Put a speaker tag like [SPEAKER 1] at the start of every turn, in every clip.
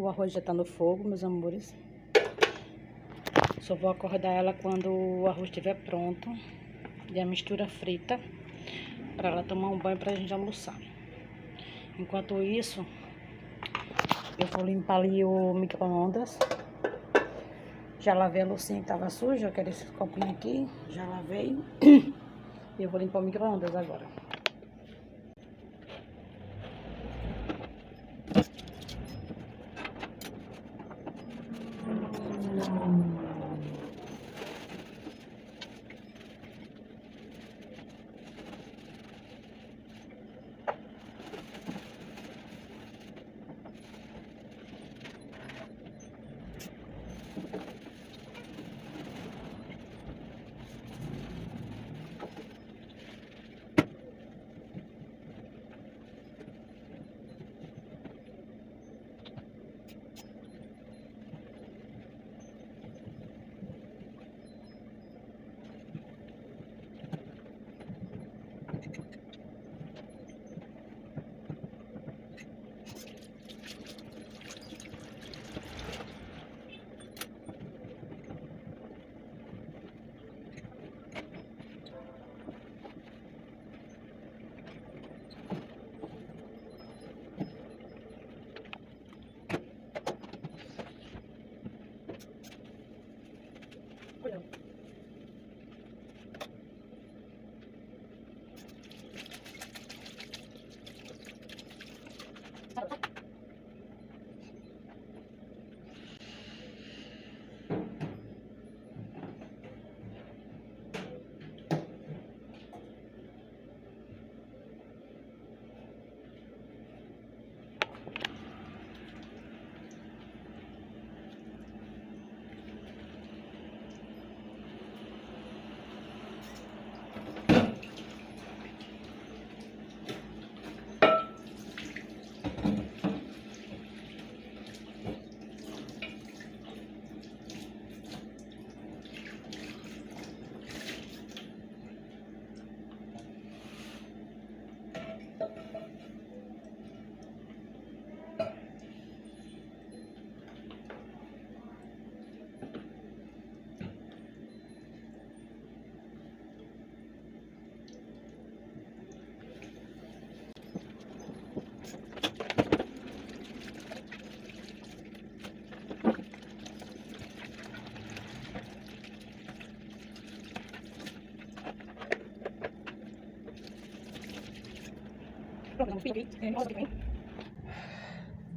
[SPEAKER 1] O arroz já tá no fogo, meus amores. Só vou acordar ela quando o arroz estiver pronto. E a mistura frita. Pra ela tomar um banho pra gente almoçar. Enquanto isso, eu vou limpar ali o micro-ondas. Já lavei a loucinha que tava suja. Eu quero esse copinho aqui. Já lavei. E eu vou limpar o micro-ondas agora.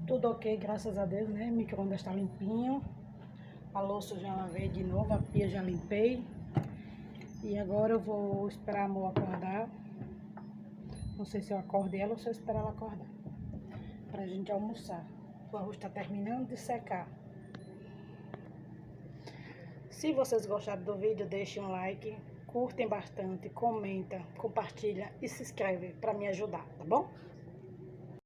[SPEAKER 1] Tudo ok, graças a Deus, né? O micro-ondas tá limpinho. A louça já lavei de novo, a pia já limpei. E agora eu vou esperar a amor acordar. Não sei se eu acordo ela ou se eu esperar ela acordar. Pra gente almoçar. O arroz tá terminando de secar. Se vocês gostaram do vídeo, deixem um like. Curtem bastante, comenta, compartilha e se inscreve para me ajudar, tá bom?